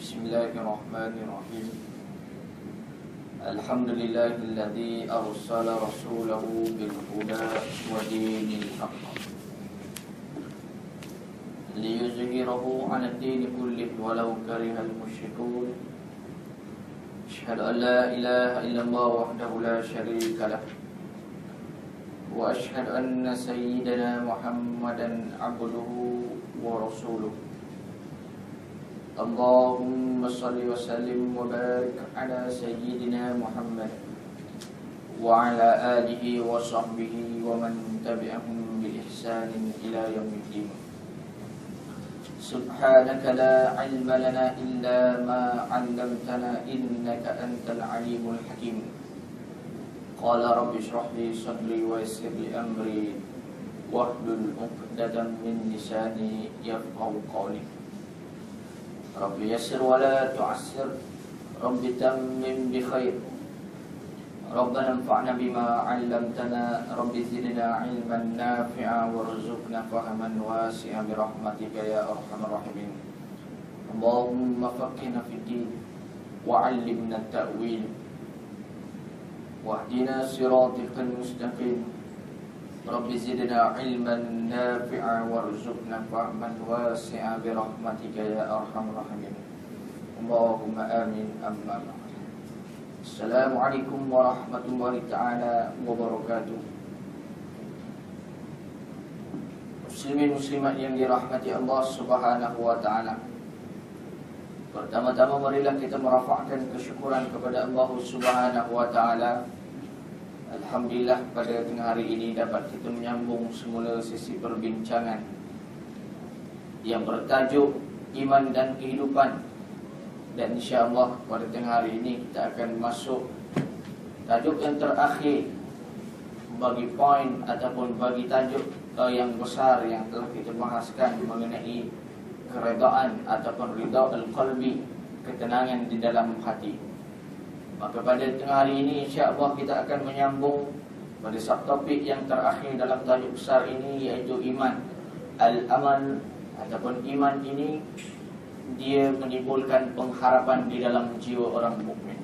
Bismillahirrahmanirrahim. Alhamdulillahilladzi arsala rasulahu bil huda wa dinil haqq liyuzhirahu 'ala ad-din kullihi walau karihal musyrikun. Asyhadu an la ilaha illallah wahdahu la syarika lah wa asyhadu anna sayyidana Muhammadan 'abduhu wa rasuluhu. Allahumma salli wa sallim wa barik ala sayyidina Muhammad wa ala alihi wa sahbihi wa man tabi'ahum bi ihsanin ila yaumiddin. Subhanaka la ilma lana illa ma 'allamtana innaka antal alimul hakim. Qala rabbi shrah li sadri wa yassir li amri wahlul 'uqdatam min lisani yafqahu qawli. Rabbi yassir wa la tu'assir, Rabbi tammim bi khair. Rabbana anfa'na bima 'allamtana, Rabbi zidna 'ilman nafi'a warzuqna fahman wasi'a bi rahmatika ya arhamar rahimin. Allahumma faqihna fid din wa 'allimna at-ta'wil wahdina siratal mustaqim. Rabbi zidna 'ilman nafi'a warzuqna fahman wasi'a bi rahmatika ya arhamar rahimin. Allahumma amin amma ba'd. Assalamualaikum warahmatullahi ta'ala wabarakatuh. Muslimin muslimat yang dirahmati Allah Subhanahu wa ta'ala. Pertama-tama marilah kita merafakkan kesyukuran kepada Allah Subhanahu wa ta'ala. Alhamdulillah pada tengah hari ini dapat kita menyambung semula sesi perbincangan yang bertajuk Iman dan Kehidupan. Dan insya-Allah pada tengah hari ini kita akan masuk tajuk yang terakhir bagi poin ataupun bagi tajuk yang besar yang telah kita bahaskan mengenai keredaan ataupun ridha al-qalbi, ketenangan di dalam hati. Maka pada tengah hari ini insya-Allah kita akan menyambung pada subtopik yang terakhir dalam tajuk besar ini, iaitu iman. Al-amal ataupun iman ini dia menimbulkan pengharapan di dalam jiwa orang mukmin.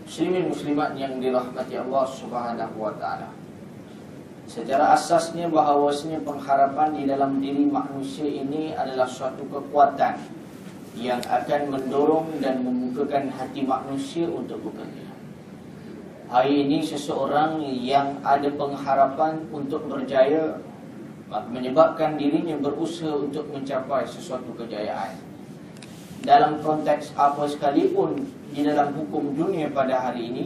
Muslimin muslimat yang dirahmati Allah Subhanahu wa taala. Secara asasnya bahawasanya pengharapan di dalam diri manusia ini adalah suatu kekuatan yang akan mendorong dan membukakan hati manusia untuk bekerja. Hari ini seseorang yang ada pengharapan untuk berjaya, menyebabkan dirinya berusaha untuk mencapai sesuatu kejayaan. Dalam konteks apa sekalipun di dalam hukum dunia pada hari ini,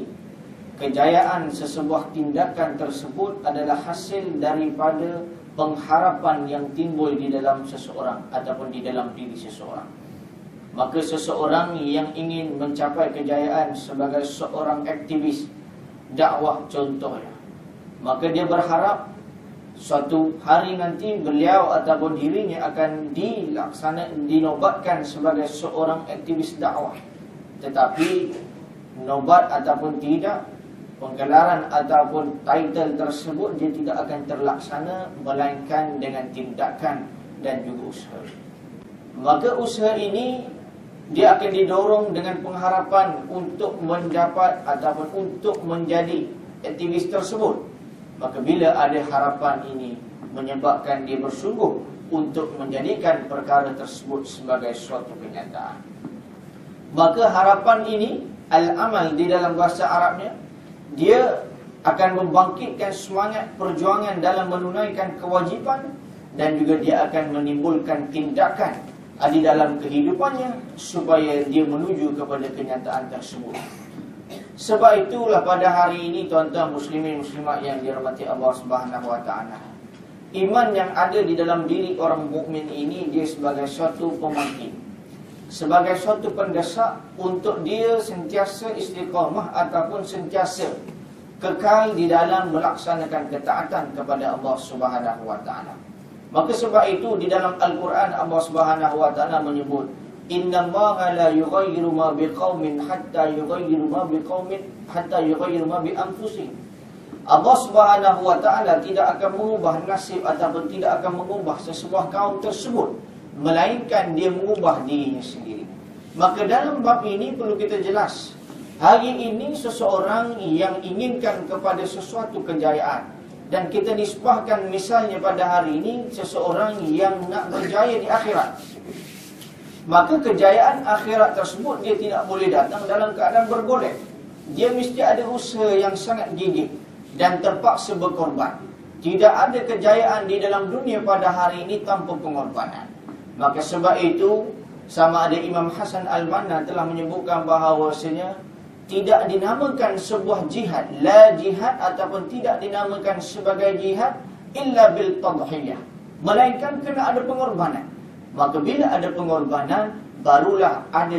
kejayaan sesebuah tindakan tersebut adalah hasil daripada pengharapan yang timbul di dalam seseorang ataupun di dalam diri seseorang. Maka seseorang yang ingin mencapai kejayaan sebagai seorang aktivis dakwah contohnya, maka dia berharap suatu hari nanti beliau ataupun dirinya akan dinobatkan sebagai seorang aktivis dakwah. Tetapi nobat ataupun tidak, penggelaran ataupun title tersebut dia tidak akan terlaksana melainkan dengan tindakan dan juga usaha. Maka usaha ini dia akan didorong dengan pengharapan untuk mendapat ataupun untuk menjadi aktivis tersebut. Maka bila ada harapan ini menyebabkan dia bersungguh untuk menjadikan perkara tersebut sebagai suatu kenyataan. Maka harapan ini, al-amal di dalam bahasa Arabnya, dia akan membangkitkan semangat perjuangan dalam menunaikan kewajipan dan juga dia akan menimbulkan tindakan di dalam kehidupannya supaya dia menuju kepada kenyataan tersebut. Sebab itulah pada hari ini tuan-tuan muslimin muslimat yang dirahmati Allah Subhanahu wa taala, iman yang ada di dalam diri orang mukmin ini dia sebagai suatu pembangkit, sebagai suatu pendesak untuk dia sentiasa istiqamah ataupun sentiasa kekal di dalam melaksanakan ketaatan kepada Allah Subhanahu wa taala. Maka sebab itu di dalam Al-Quran Allah Subhanahu wa taala menyebut, innallaha la yughayyiru ma biqaumin hatta yughayyiru ma bi anfusihim. Allah Subhanahu wa taala tidak akan mengubah nasib ataupun tidak akan mengubah sesebuah kaum tersebut, melainkan dia mengubah dirinya sendiri. Maka dalam bab ini perlu kita jelas. Hari ini seseorang yang inginkan kepada sesuatu kejayaan, dan kita nisbahkan misalnya pada hari ini seseorang yang nak berjaya di akhirat, maka kejayaan akhirat tersebut dia tidak boleh datang dalam keadaan bergolek. Dia mesti ada usaha yang sangat gigih dan terpaksa berkorban. Tidak ada kejayaan di dalam dunia pada hari ini tanpa pengorbanan. Maka sebab itu, sama ada Imam Hasan Al-Banna telah menyebutkan bahawasanya tidak dinamakan sebuah jihad, la jihad, ataupun tidak dinamakan sebagai jihad illa bil tadhiyah, melainkan kena ada pengorbanan. Maka bila ada pengorbanan, barulah ada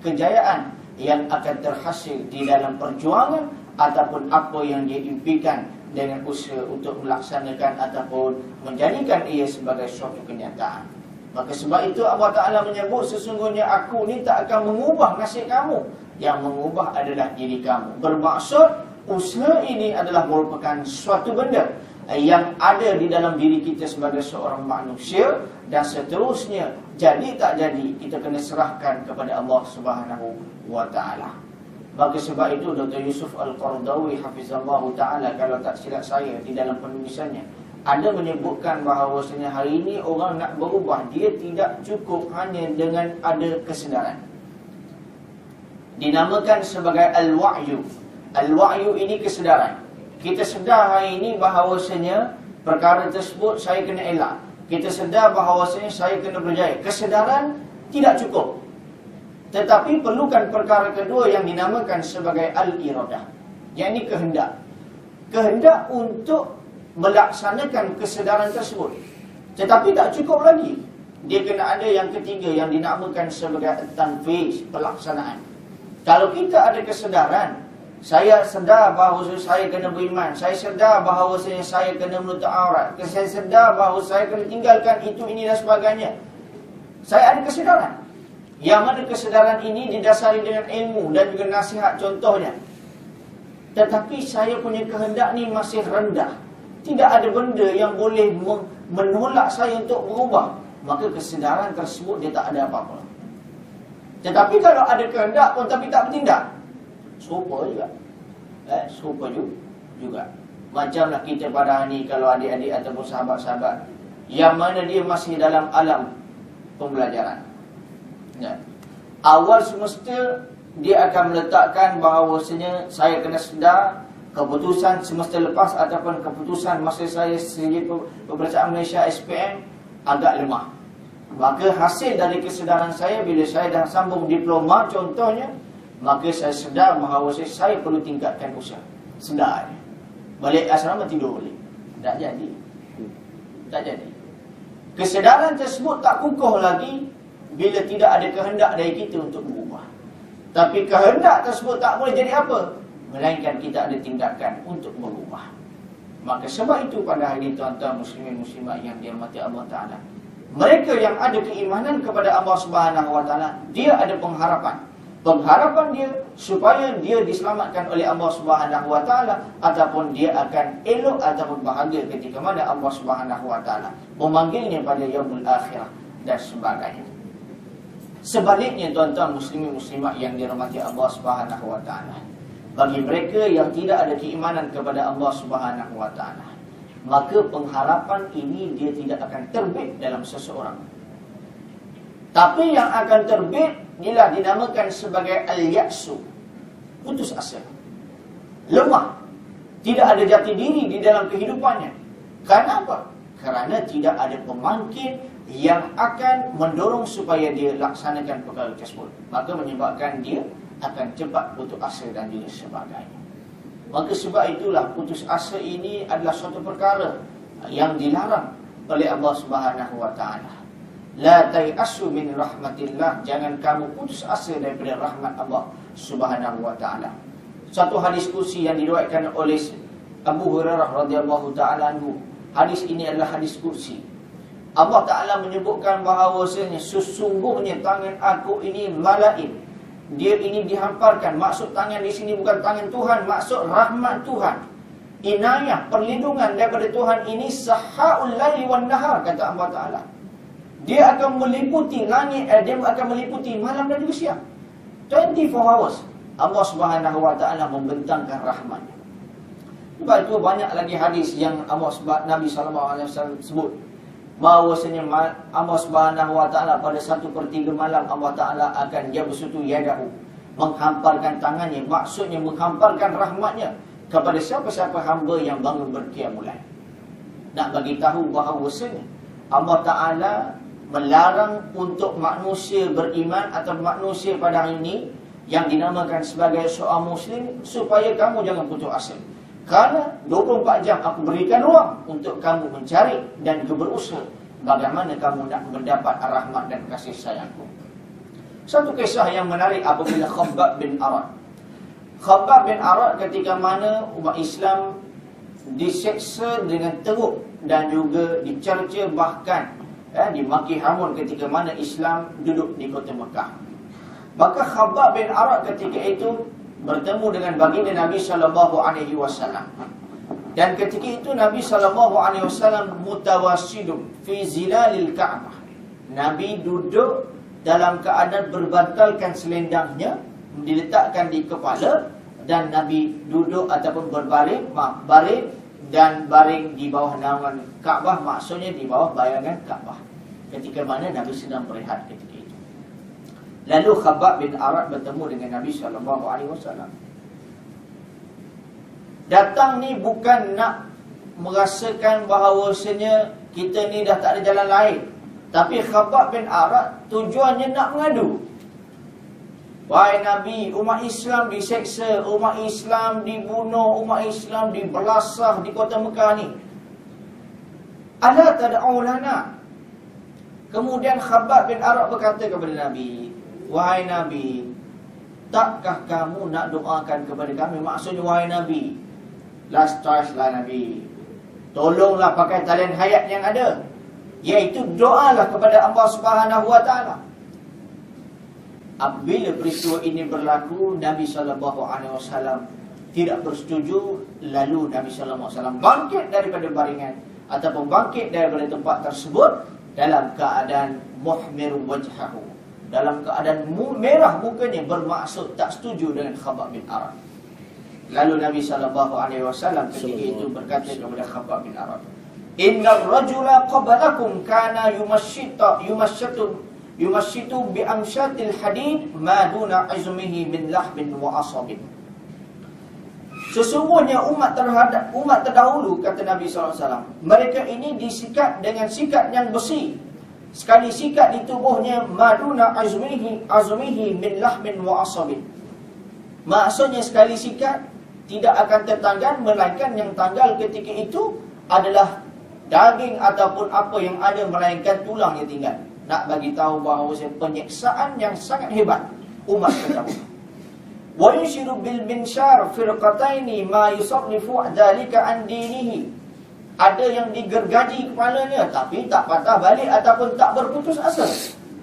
kejayaan yang akan terhasil di dalam perjuangan ataupun apa yang dia impikan dengan usaha untuk melaksanakan ataupun menjadikan ia sebagai suatu kenyataan. Maka sebab itu Allah Ta'ala menyebut, sesungguhnya aku ni tak akan mengubah nasib kamu, yang mengubah adalah diri kamu. Bermaksud usaha ini adalah merupakan suatu benda yang ada di dalam diri kita sebagai seorang manusia, dan seterusnya jadi tak jadi kita kena serahkan kepada Allah Subhanahu wa Ta'ala. Maka sebab itu Dr. Yusuf Al-Qaradawi hafizallahu ta'ala, kalau tak silap saya di dalam penulisannya, ada menyebutkan bahawasanya hari ini orang nak berubah, dia tidak cukup hanya dengan ada kesedaran. Dinamakan sebagai al-wa'yu. Al-wa'yu ini kesedaran. Kita sedar hari ini bahawasanya perkara tersebut saya kena elak. Kita sedar bahawasanya saya kena berjaya. Kesedaran tidak cukup. Tetapi perlukan perkara kedua yang dinamakan sebagai al-iradah, yakni kehendak. Kehendak untuk melaksanakan kesedaran tersebut. Tetapi tak cukup lagi. Dia kena ada yang ketiga yang dinamakan sebagai tanfiz, pelaksanaan. Kalau kita ada kesedaran, saya sedar bahawa saya kena beriman, saya sedar bahawa saya kena menutup aurat, saya sedar bahawa saya kena tinggalkan itu, ini dan sebagainya. Saya ada kesedaran. Yang mana kesedaran ini didasari dengan ilmu dan juga nasihat contohnya. Tetapi saya punya kehendak ni masih rendah. Tidak ada benda yang boleh menolak saya untuk berubah. Maka kesedaran tersebut dia tak ada apa-apa. Tetapi kalau ada kehendak pun tapi tak bertindak, serupa juga. Serupa juga. Macamlah kita pada hari ini, kalau adik-adik ataupun sahabat-sahabat yang mana dia masih dalam alam pembelajaran, awal semesta dia akan meletakkan bahawasanya saya kena sedar keputusan semesta lepas ataupun keputusan masa saya segi peperiksaan Malaysia SPM agak lemah. Maka hasil dari kesedaran saya bila saya dah sambung diploma contohnya, maka saya sedar bahawa saya perlu tingkatkan usaha. Sedar. Balik asrama tidur balik. Tak jadi. Tak jadi. Kesedaran tersebut tak kukuh lagi bila tidak ada kehendak dari kita untuk berubah. Tapi kehendak tersebut tak boleh jadi apa? Melainkan kita ada tindakan untuk berubah. Maka sebab itu pada hari ini tuan-tuan muslimin muslimat yang dirahmati Allah Ta'ala, mereka yang ada keimanan kepada Allah Subhanahu Wa Ta'ala, dia ada pengharapan. Pengharapan dia supaya dia diselamatkan oleh Allah Subhanahu Wa Ta'ala, ataupun dia akan elok ataupun bahagia ketika mana Allah Subhanahu Wa Ta'ala memanggilnya pada yaumul akhirah dan sebagainya. Sebaliknya tuan-tuan muslimin muslimat yang dirahmati Allah Subhanahu Wa Ta'ala, bagi mereka yang tidak ada keimanan kepada Allah Subhanahu Wa Ta'ala, maka pengharapan ini dia tidak akan terbit dalam seseorang. Tapi yang akan terbit inilah dinamakan sebagai al-ya'su, putus asa, lemah, tidak ada jati diri di dalam kehidupannya. Kenapa? Kerana tidak ada pemangkin yang akan mendorong supaya dia laksanakan perkara tersebut. Maka menyebabkan dia akan cepat putus asa dan juga sebagainya. Maka sebab itulah putus asa ini adalah suatu perkara yang dilarang oleh Allah Subhanahu Wa Ta'ala. La tai'asu min rahmatillah, jangan kamu putus asa daripada rahmat Allah Subhanahu Wa Ta'ala. Satu hadis kursi yang diriwayatkan oleh Abu Hurairah radhiyallahu ta'ala anhu. Hadis ini adalah hadis kursi. Allah Ta'ala menyebutkan bahawasanya sesungguhnya tangan aku ini malain. Dia ini dihamparkan. Maksud tangan di sini bukan tangan Tuhan, maksud rahmat Tuhan. Inayah, perlindungan daripada Tuhan ini sahaul laili wan nahar, kata Allah Ta'ala. Dia akan meliputi langit, dia akan meliputi malam dan juga siang. 24 hours Allah Subhanahu wa taala membentangkan rahmat-Nya. Sebab itu banyak lagi hadis yang Nabi sallallahu alaihi wasallam sebut bahawasanya Allah Subhanahu wa taala pada 1/3 malam Allah taala akan yabsutu yadahu, menghamparkan tangannya, maksudnya menghamparkan rahmat-Nya kepada siapa-siapa hamba yang bangun berqiyamul lail. Nak bagi tahu bahawasanya Allah taala melarang untuk manusia beriman atau manusia pada hari ini yang dinamakan sebagai seorang muslim supaya kamu jangan putus asa. Kerana 24 jam aku berikan ruang untuk kamu mencari dan berusaha bagaimana kamu nak mendapat rahmat dan kasih sayangku. Satu kisah yang menarik apabila Khabbab bin Arad. Khabbab bin Arad ketika mana umat Islam diseksa dengan teruk dan juga dicerca, bahkan dimaki hamun ketika mana Islam duduk di kota Mekah. Maka Khabbab bin Arad ketika itu bertemu dengan baginda Nabi sallallahu alaihi wasallam. Dan ketika itu Nabi sallallahu alaihi wasallam mutawassidun fi zilalil Ka'bah. Nabi duduk dalam keadaan berbantalkan selendangnya, diletakkan di kepala, dan Nabi duduk ataupun baring dan baring di bawah naungan Ka'bah, maksudnya di bawah bayangan Ka'bah. Ketika mana Nabi sedang berehat ketika itu. Lalu Khabbab bin Arad bertemu dengan Nabi SAW. Datang ni bukan nak merasakan bahawasanya kita ni dah tak ada jalan lain, tapi Khabbab bin Arad tujuannya nak mengadu. Wahai Nabi, umat Islam diseksa, umat Islam dibunuh, umat Islam dibelasah di kota Mekah ni. Ala tad'u lana. Kemudian Khabbab bin Arad berkata kepada Nabi, wahai Nabi, takkah kamu nak doakan kepada kami? Maksudnya, wahai Nabi, last choice lah Nabi, tolonglah pakai talian hayat yang ada, iaitu doalah kepada Allah Subhanahu wa taala. Apabila peristiwa ini berlaku, Nabi SAW tidak bersetuju. Lalu Nabi SAW bangkit daripada baringan ataupun bangkit daripada tempat tersebut dalam keadaan muhmir wajhahu, dalam keadaan merah mukanya, bermaksud tak setuju dengan Khabbab bin Arad. Lalu Nabi SAW ketika itu berkata kepada Khabbab bin Arad, innar rajula qablakum kana yumashitu bi amshatil hadid ma duna izmihi min lahmin wa asabin. Sesungguhnya umat terdahulu, kata Nabi SAW, mereka ini disikat dengan sikat yang besi. Sekali sikat di tubuhnya maduna azmihi min lahmin wa asabin. Maksudnya sekali sikat tidak akan tertanggal, melainkan yang tanggal ketika itu adalah daging ataupun apa yang ada, melainkan tulang yang tinggal. Nak bagi tahu bahawa penyiksaan yang sangat hebat umat terdahulu. Wa yushiru bil minshar firqataini ma yusarrifu dzalika an dinihi. Ada yang digergaji kepalanya tapi tak patah balik ataupun tak berputus asa.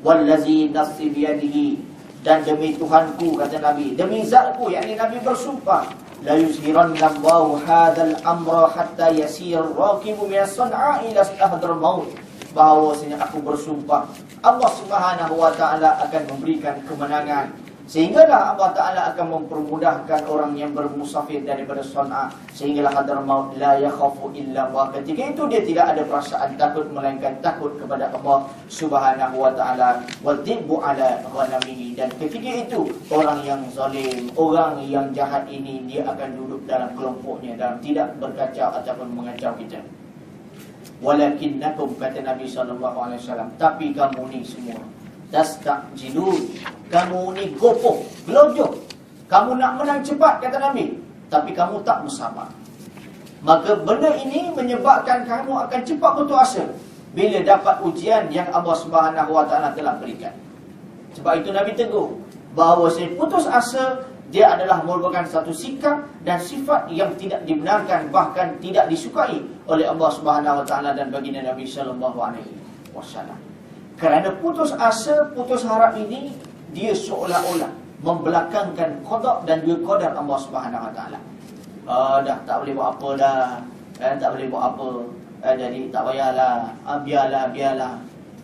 Wallazi nafsi biyadihi, dan demi Tuhanku, kata Nabi, demi zatku, yakni Nabi bersumpah, la yushiranallahu hadzal amra hatta yasir raqibu min as-san'a ila ahdar maut. Bahawasanya aku bersumpah Allah Subhanahu wa taala akan memberikan kemenangan, sehinggalah Allah Ta'ala akan mempermudahkan orang yang bermusafir daripada San'a, sehinggalah hadar maut la yakhafu illa Allah. Ketika itu dia tidak ada perasaan takut, melainkan takut kepada Allah Subhanahu wa Ta'ala. Wadhibu ala ghanamihi, dan ketika itu orang yang zalim, orang yang jahat ini, dia akan duduk dalam kelompoknya dan tidak berkacau ataupun mengacau kita. Walakinnakum, kata Nabi SAW, tapi kamu ni semua tastajilun, kamu ni gopoh, gelojoh, kamu nak menang cepat, kata Nabi, tapi kamu tak bersabar. Maka benda ini menyebabkan kamu akan cepat putus asa bila dapat ujian yang Allah Subhanahu wa taala telah berikan. Sebab itu Nabi tegur bahawa putus asa dia adalah merupakan satu sikap dan sifat yang tidak dibenarkan, bahkan tidak disukai oleh Allah Subhanahu wa taala dan baginda Nabi sallallahu alaihi wasallam. Kerana putus asa, putus harap ini, dia seolah-olah membelakangkan qada dan juga qadar Allah Subhanahu wa taala. Dah tak boleh buat apa dah, tak boleh buat apa, jadi tak payahlah, biarlah.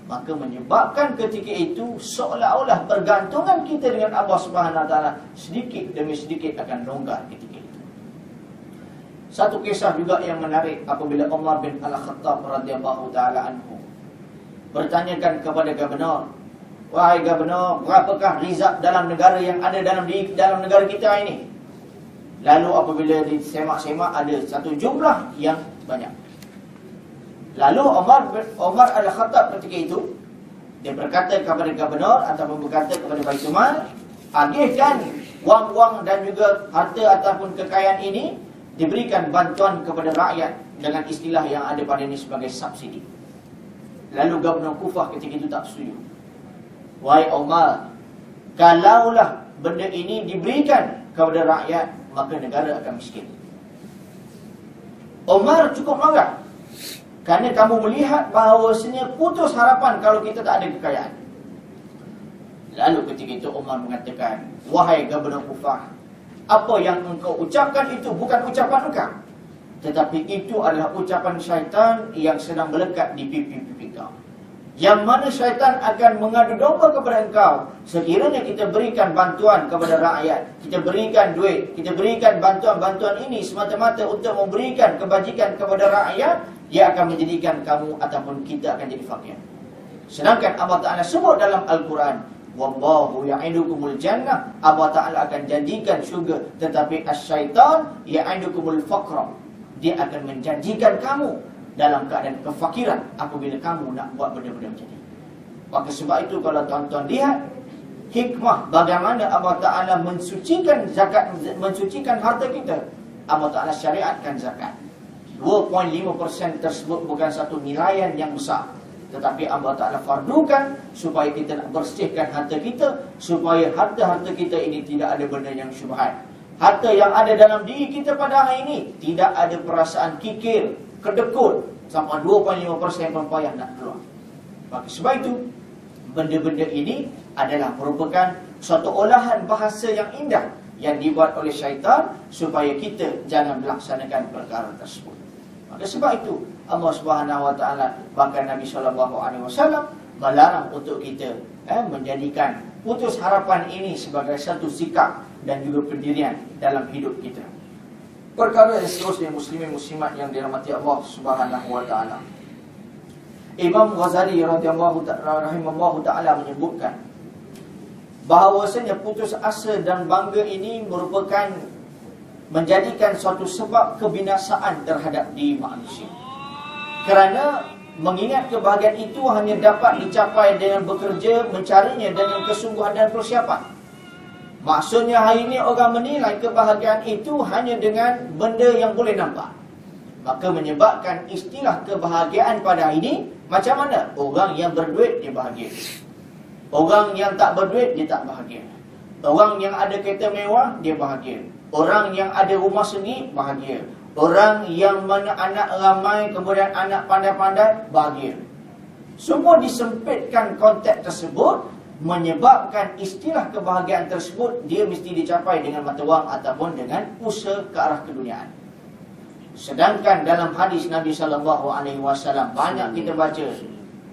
maka menyebabkan ketika itu seolah-olah bergantungan kita dengan Allah Subhanahu Wa Taala sedikit demi sedikit akan longgar ketika itu. Satu kisah juga yang menarik apabila Umar bin Al-Khattab radhiyallahu taala anhu bertanyakan kepada gubernur, "Wahai gubernur, berapakah rizab dalam negara yang ada dalam negara kita ini?" Lalu apabila disemak-semak ada satu jumlah yang banyak. Lalu Umar Al-Khattab ketika itu dia berkata kepada gubernur ataupun berkata kepada Baitul Mal, agihkan wang-wang dan juga harta ataupun kekayaan ini diberikan bantuan kepada rakyat dengan istilah yang ada pada ini sebagai subsidi. Lalu gubernur Kufah ketika itu tak setuju. Wahai Umar, kalaulah benda ini diberikan kepada rakyat, maka negara akan miskin. Umar cukup marah kerana kamu melihat bahawasanya putus harapan kalau kita tak ada kekayaan. Lalu ketika itu Umar mengatakan, wahai gubernur Kufah, apa yang engkau ucapkan itu bukan ucapan engkau, tetapi itu adalah ucapan syaitan yang sedang melekat di pipi-pipi kau. Yang mana syaitan akan mengadu domba kepada engkau. Sekiranya kita berikan bantuan kepada rakyat, kita berikan duit, kita berikan bantuan-bantuan ini semata-mata untuk memberikan kebajikan kepada rakyat, dia akan menjadikan kamu ataupun kita akan jadi fakir. Sedangkan Allah Ta'ala sebut dalam Al-Quran, wallahu ya'idukumul jannah, Allah Ta'ala akan janjikan syurga, tetapi as-syaitan ya'idukumul faqra, dia akan menjanjikan kamu dalam keadaan kefakiran apabila kamu nak buat benda-benda macam ni. Maka sebab itu kalau tuan-tuan lihat hikmah bagaimana Allah Ta'ala mensucikan zakat, mensucikan harta kita, Allah Ta'ala syariatkan zakat. 2.5% tersebut bukan satu nilaian yang besar, tetapi Allah Ta'ala fardukan supaya kita nak bersihkan harta kita, supaya harta-harta kita ini tidak ada benda yang syubhat. Harta yang ada dalam diri kita pada hari ini tidak ada perasaan kikir, kedekut, sampai 2.5% pun payah nak keluar. Maka sebab itu benda-benda ini adalah merupakan suatu olahan bahasa yang indah yang dibuat oleh syaitan supaya kita jangan melaksanakan perkara tersebut. Maka sebab itu Allah Subhanahu Wa Taala bahkan Nabi SAW melarang untuk kita menjadikan putus harapan ini sebagai satu sikap dan juga pendirian dalam hidup kita. Perkara yang seterusnya muslimin muslimat yang dirahmati Allah Subhanahu Wa Taala. Imam Ghazali radhiyallahu ta'ala menyebutkan bahawasanya putus asa dan bangga ini merupakan menjadikan suatu sebab kebinasaan terhadap diri manusia. Kerana mengingat kebahagiaan itu hanya dapat dicapai dengan bekerja, mencarinya dengan kesungguhan dan persiapan. Maksudnya hari ini orang menilai kebahagiaan itu hanya dengan benda yang boleh nampak. Maka menyebabkan istilah kebahagiaan pada hari ini macam mana? Orang yang berduit dia bahagia, orang yang tak berduit dia tak bahagia. Orang yang ada kereta mewah dia bahagia, orang yang ada rumah sendiri bahagia, orang yang mana anak ramai kemudian anak pandai-pandai bahagia. Semua disempitkan konteks tersebut, menyebabkan istilah kebahagiaan tersebut dia mesti dicapai dengan mata wang ataupun dengan usaha ke arah keduniaan. Sedangkan dalam hadis Nabi SAW banyak kita baca.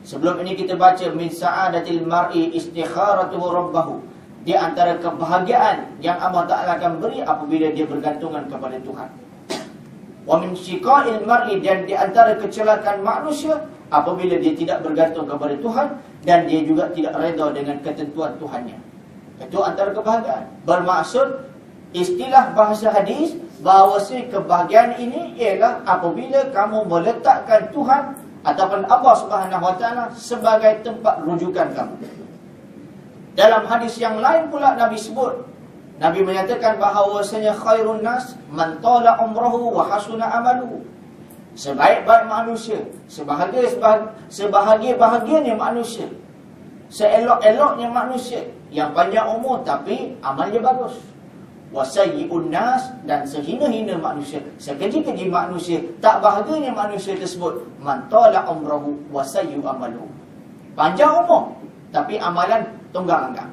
Sebelum ini kita baca min sa'adatil mar'i istikharatuhu rabbahu. Di antara kebahagiaan yang Allah Ta'ala akan beri apabila dia bergantungan kepada Tuhan. Wa min syiqa'il mar'i, dan di antara kecelakaan manusia apabila dia tidak bergantung kepada Tuhan dan dia juga tidak redha dengan ketentuan Tuhannya. Itu antara kebahagiaan. Bermaksud istilah bahasa hadis bahawasanya kebahagiaan ini ialah apabila kamu meletakkan Tuhan ataupun Allah Subhanahu Wa Taala sebagai tempat rujukan kamu. Dalam hadis yang lain pula Nabi sebut, Nabi menyatakan bahawasanya khairun nas man tala umruhu wa hasuna amaluhu. Sebaik-baik manusia, sebahagia-bahagianya manusia, seelok-eloknya manusia, yang panjang umur tapi amalnya bagus. Wasayyi'un nas, dan sehina-hina manusia, sekeji-keji manusia, tak bahagianya manusia tersebut, man tala umruhu wasayyi'u amaluhu. Panjang umur tapi amalan tunggang-langgang.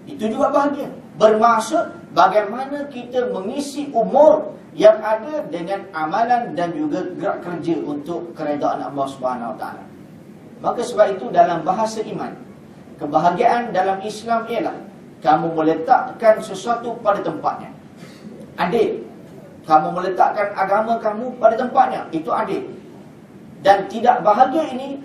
Itu juga bahagia. Bermaksud bagaimana kita mengisi umur yang ada dengan amalan dan juga gerak kerja untuk keredaan Allah Subhanahu Wa Taala. Maka sebab itu dalam bahasa iman, kebahagiaan dalam Islam ialah kamu meletakkan sesuatu pada tempatnya. Adil. Kamu meletakkan agama kamu pada tempatnya. Itu adil. Dan tidak bahagia ini,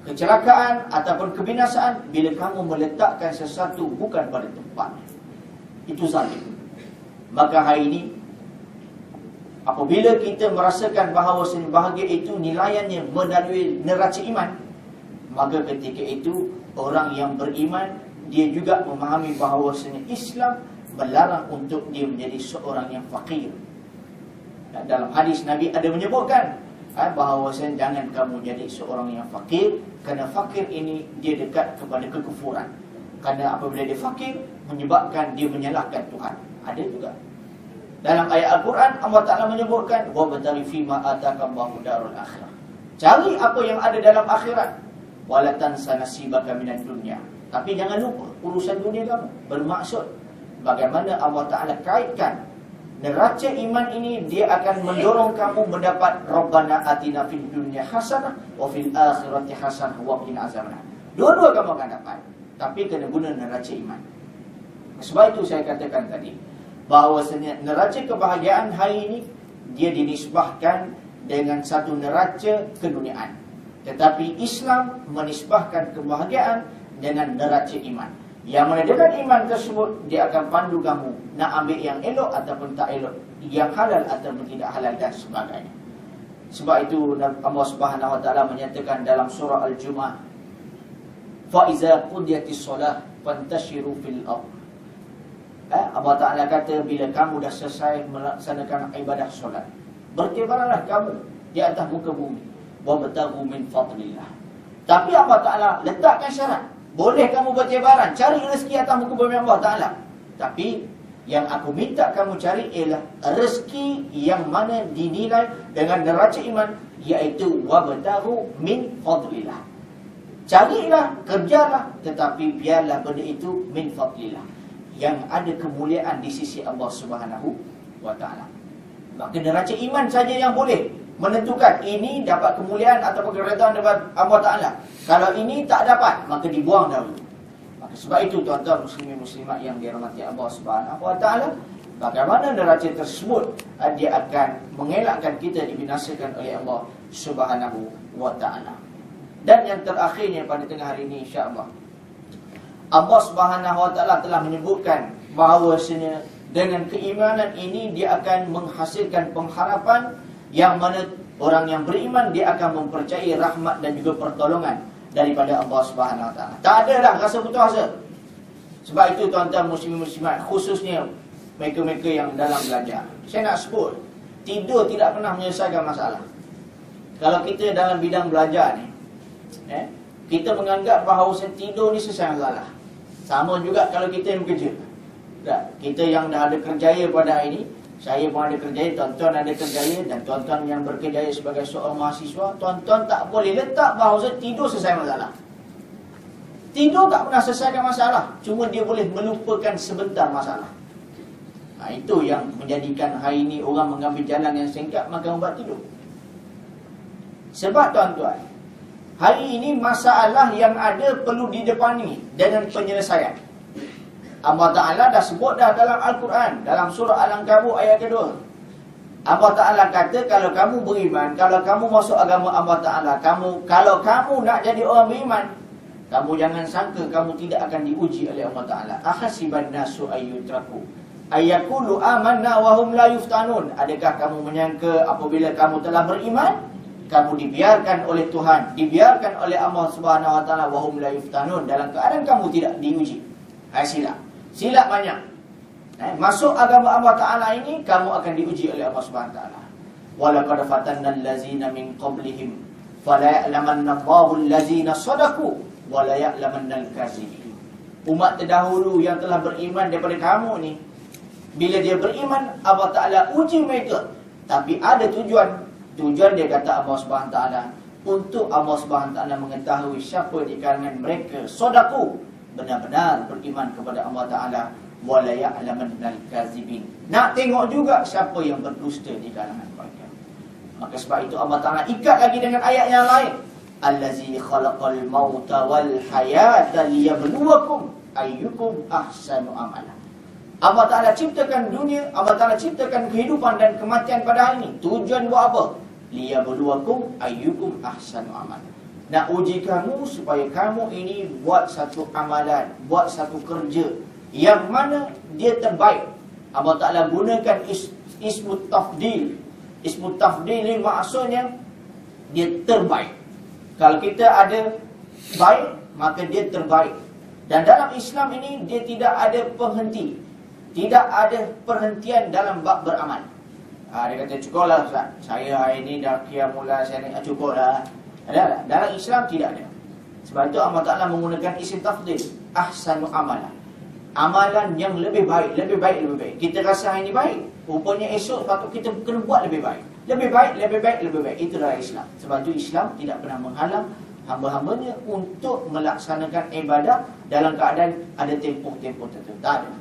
kecelakaan ataupun kebinasaan, bila kamu meletakkan sesuatu bukan pada tempatnya. Itu zalim. Maka hari ini, apabila kita merasakan bahawa bahagia itu nilaiannya melalui neraca iman, maka ketika itu orang yang beriman, dia juga memahami bahawa Islam melarang untuk dia menjadi seorang yang fakir. Dan dalam hadis Nabi ada menyebutkan bahawa jangan kamu jadi seorang yang fakir, kerana fakir ini dia dekat kepada kekufuran. Kerana apabila dia fakir, menyebabkan dia menyalahkan Tuhan. Ada juga dalam ayat Al-Quran, Allah Ta'ala menyebutkan wabtaghi fima atakallahu darul akhirah. Cari apa yang ada dalam akhirat. Wala tansa nasibaka minad dunya. Tapi jangan lupa urusan dunia kamu. Bermaksud bagaimana Allah Ta'ala kaitkan neraca iman ini, dia akan mendorong kamu mendapat Rabbana atina fid dunya hasanah wa fil akhirati hasanah wa qina azabannar. Dua-dua kamu akan dapat, tapi kena guna neraca iman. Sebab itu saya katakan tadi bahawasanya neraca kebahagiaan hari ini dia dinisbahkan dengan satu neraca keduniaan. Tetapi Islam menisbahkan kebahagiaan dengan neraca iman. Yang mana dengan iman tersebut, dia akan pandu kamu nak ambil yang elok ataupun tak elok, yang halal ataupun tidak halal dan sebagainya. Sebab itu Allah Subhanahu Wa Taala menyatakan dalam surah Al-Jumu'ah, fa iza qudiyatis solah fantashiru fil ardh. Allah Ta'ala kata, bila kamu dah selesai melaksanakan ibadah solat, bertebaranlah kamu di atas muka bumi, wabtaghu min fadlillah. Tapi Allah Ta'ala letakkan syarat, boleh kamu bertebaran, cari rezeki atas muka bumi Allah Ta'ala, tapi yang aku minta kamu cari ialah rezeki yang mana dinilai dengan neraca iman, iaitu wabtaghu min fadlillah. Carilah, kerjalah, tetapi biarlah benda itu min fadlillah, yang ada kemuliaan di sisi Allah Subhanahu Wa Taala. Maka neraca iman saja yang boleh menentukan ini dapat kemuliaan atau keredaan daripada Allah Taala. Kalau ini tak dapat, maka dibuang dahulu. Maka sebab itu tuan-tuan muslimin muslimat yang dirahmati Allah Subhanahu Wa Taala, bagaimana neraca tersebut dia akan mengelakkan kita dibinasakan oleh Allah Subhanahu Wa Taala. Dan yang terakhirnya pada tengah hari ini, insya-Allah, Allah Subhanahu Wa Taala telah menyebutkan bahawasanya dengan keimanan ini dia akan menghasilkan pengharapan, yang mana orang yang beriman dia akan mempercayai rahmat dan juga pertolongan daripada Allah Subhanahu Wa Taala. Tak ada dah rasa putus asa. Sebab itu tuan-tuan muslimin muslimat, khususnya mereka-mereka yang dalam belajar, saya nak sebut, tidur tidak pernah menyelesaikan masalah. Kalau kita dalam bidang belajar ni, kita menganggap bahawa tidur ni selesai masalah. Sama juga kalau kita yang bekerja. Kita yang dah ada kerjaya pada hari ini, saya pun ada kerjaya, tuan-tuan ada kerjaya, dan tuan-tuan yang berkerjaya sebagai seorang mahasiswa, tuan-tuan tak boleh letak bahawa tidur selesai masalah. Tidur tak pernah selesaikan masalah, cuma dia boleh melupakan sebentar masalah. Itu yang menjadikan hari ini orang mengambil jalan yang singkat, maka membuat tidur. Sebab tuan-tuan, hari ini masalah yang ada perlu didepani dengan penyelesaian. Allah Ta'ala dah sebut dah dalam Al-Quran, dalam surah Al-Ankabut ayat kedua. Allah Ta'ala kata, kalau kamu beriman, kalau kamu masuk agama Allah Ta'ala, kalau kamu nak jadi orang beriman, kamu jangan sangka kamu tidak akan diuji oleh Allah Ta'ala. Akhasiban nasu ayyutraku ayyakulu amanna wahum la yuftanun. Adakah kamu menyangka apabila kamu telah beriman, kamu dibiarkan oleh Tuhan, dibiarkan oleh Allah Subhanahu Wa Taala wahum la yuftanun, dalam keadaan kamu tidak diuji? Silap banyak. Masuk agama Allah Ta'ala ini, kamu akan diuji oleh Allah Subhanahu Wa Taala. Walaqad fatanna allazina min qablihim fala ya'lamanna Allahu allazina sadaqu wa la ya'lamanna al-kadzibin. Umat terdahulu yang telah beriman daripada kamu ni, bila dia beriman, Allah Ta'ala uji mereka. Tapi ada tujuan dia kata Allah Subhanahu Wa Taala, untuk Allah Subhanahu Wa Taala mengetahui siapa di kalangan mereka sadaku, benar-benar beriman kepada Allah Ta'ala, wala ya'lamannal kadzibin. Nak tengok juga siapa yang berdusta di kalangan mereka. Maka sebab itu Allah Ta'ala ikat lagi dengan ayat yang lain. Allazi khalaqal mauta wal hayata liyabluwakum ayyukum ahsanu amala. Allah Ta'ala ciptakan dunia, Allah Ta'ala ciptakan kehidupan dan kematian pada hari ini. Tujuan buat apa? Liyabluwakum ayyukum ahsanu amala. Nak uji kamu supaya kamu ini buat satu amalan, buat satu kerja yang mana dia terbaik. Allah Ta'ala gunakan ismut tafdil. Ismut tafdil ini maksudnya dia terbaik. Kalau kita ada baik, maka dia terbaik. Dan dalam Islam ini dia tidak ada penghenti. Tidak ada perhentian dalam bab beramal. Dia kata cukuplah Ustaz, saya hari ini dah qiyamul lail, saya ni cukuplah. Ada tak? Dalam Islam tidak ada. Sebab itu Allah Ta'ala menggunakan isim tafdil, ahsanu amalan. Amalan yang lebih baik, lebih baik, lebih baik. Kita rasa hari ini baik, rupanya esok patut kita kena buat lebih baik. Lebih baik, lebih baik, lebih baik. Itulah Islam. Sebab itu Islam tidak pernah menghalang hamba-hambanya untuk melaksanakan ibadah dalam keadaan ada tempoh-tempoh tertentu. Tak ada.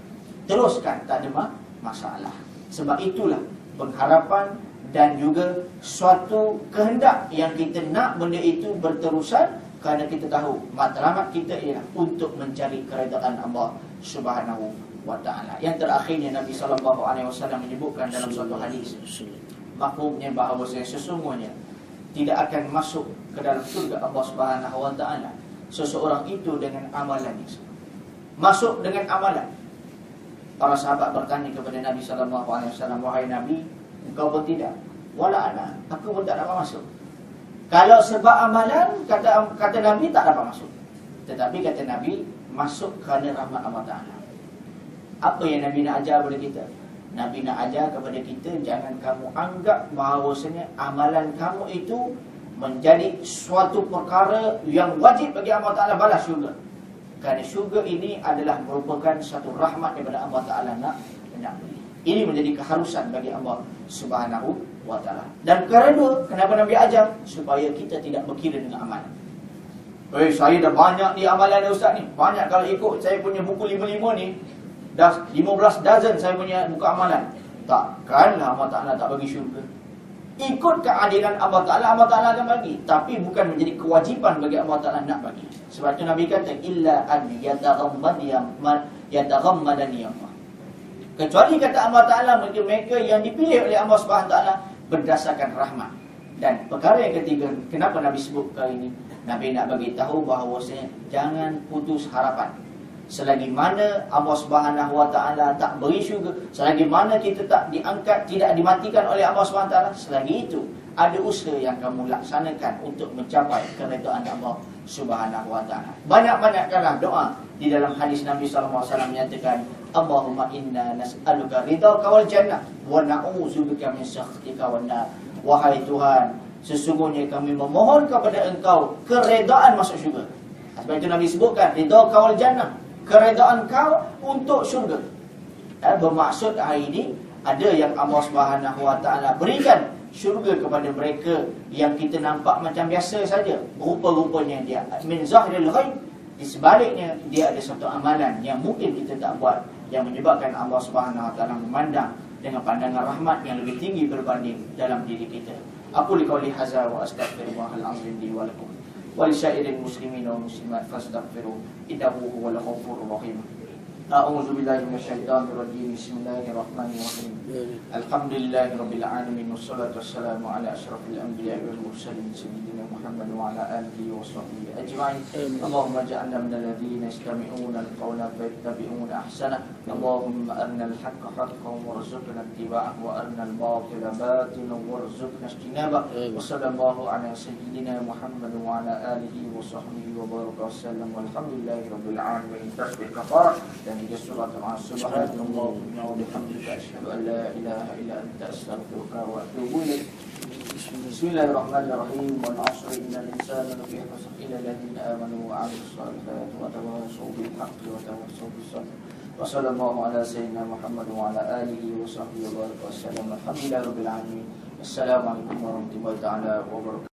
Teruskan, tak ada masalah. Sebab itulah pengharapan dan juga suatu kehendak yang kita nak benda itu berterusan, kerana kita tahu matlamat kita ialah untuk mencari keredaan Allah Subhanahu wa Ta'ala. Yang terakhirnya Nabi SAW menyebutkan dalam suatu hadis, maklumnya bahawa sesungguhnya tidak akan masuk ke dalam surga Allah Subhanahu wa Ta'ala seseorang itu dengan amalannya. Masuk dengan amalan. Para sahabat bertanya kepada Nabi SAW, wahai Nabi, engkau pun tidak? Wala ana, aku pun tak dapat masuk. Kalau sebab amalan, kata Nabi, tak dapat masuk. Tetapi kata Nabi, masuk kerana rahmat Allah Ta'ala. Apa yang Nabi nak ajar kepada kita? Nabi nak ajar kepada kita, jangan kamu anggap bahawasanya amalan kamu itu menjadi suatu perkara yang wajib bagi Allah Ta'ala balas syurga. Kerana syurga ini adalah merupakan satu rahmat daripada Allah Ta'ala nak beri. Ini menjadi keharusan bagi Allah Subhanahu wa Ta'ala. Dan kedua, kenapa Nabi ajar? Supaya kita tidak berkira dengan amalan. Saya dah banyak ni amalan Ustaz ni. Banyak kalau ikut saya punya buku 55 ni, dah 15 dozen saya punya buku amalan. Takkanlah Allah Ta'ala tak bagi syurga. Ikut keadilan Allah Ta'ala akan bagi. Tapi bukan menjadi kewajipan bagi Allah Ta'ala nak bagi. Sebab itu Nabi kata, illa an yataghammadani Allah. Kecuali kata Allah Ta'ala, mereka yang dipilih oleh Allah SWT berdasarkan rahmat. Dan perkara yang ketiga, kenapa Nabi sebut kali ini? Nabi nak bagi tahu bahawasanya jangan putus harapan. Selagi mana Allah Subhanahu wa Ta'ala tak beri syurga, selagi mana kita tak diangkat, tidak dimatikan oleh Allah Subhanahu wa Ta'ala, selagi itu ada usaha yang kamu laksanakan untuk mencapai keredaan Allah Subhanahu wa Ta'ala. Banyak-banyakkanlah doa. Di dalam hadis Nabi SAW menyatakan, Allahumma inna nas'aluka ridhaka wal jannah wa na'udzubika min sakhtika wan nar. Wahai Tuhan, sesungguhnya kami memohon kepada Engkau keredaan masuk syurga. Sebab itu Nabi sebutkan ridhaka wal jannah, keredaan kau untuk syurga. Bermaksud hari ini ada yang Allah Subhanahu wa Ta'ala berikan syurga kepada mereka yang kita nampak macam biasa saja. Rupa-rupanya dia min zahril ghaib. Di sebaliknya dia ada satu amalan yang mungkin kita tak buat, yang menyebabkan Allah Subhanahu wa Ta'ala memandang dengan pandangan rahmat yang lebih tinggi berbanding dalam diri kita. Aku liqauli hadza wa astaghfirullahal azim li wa lakum wa lisa'iril muslimin wal muslimat fastaghfiruhu innahu huwal ghafurur rahim. A'udzu billahi minasyaitonir rajim. Bismillahirrahmanirrahim. Alhamdulillahirabbil alamin wassalatu wassalamu ala asyrafil anbiya'i wal mursalin sayyidina Muhammad wa ala alihi wa sahbihi ajma'in. Allahumma ja'alna minal ladzina yastami'una al-qawla fayattabi'una ahsana. Allahumma arinal haqqa haqqan warzuqna ittiba'ahu wa arinal batila batilan warzuqna ijtinabah. Wa sallallahu ala sayyidina Muhammad wa ala alihi wa sahbihi wa baraka wasallam. Walhamdulillahirabbil alamin. Tasbih kafarah dan juga surat Subhanallah wa bihamdika asyhadu an la ilaha illa anta astaghfiruka wa atubu ilaik. Bismillahirrahmanirrahim. Wal 'asri innal insana lafi khusr illa alladziina aamanu wa 'amilus shalihati wa tawassaw bil haqqi wa tawassaw bis sabr. Wa sallallahu ala sayyidina Muhammad wa ala alihi wa sahbihi wa baraka wasallam. Alhamdulillahirabbil alamin. Assalamualaikum warahmatullahi taala wabarakatuh.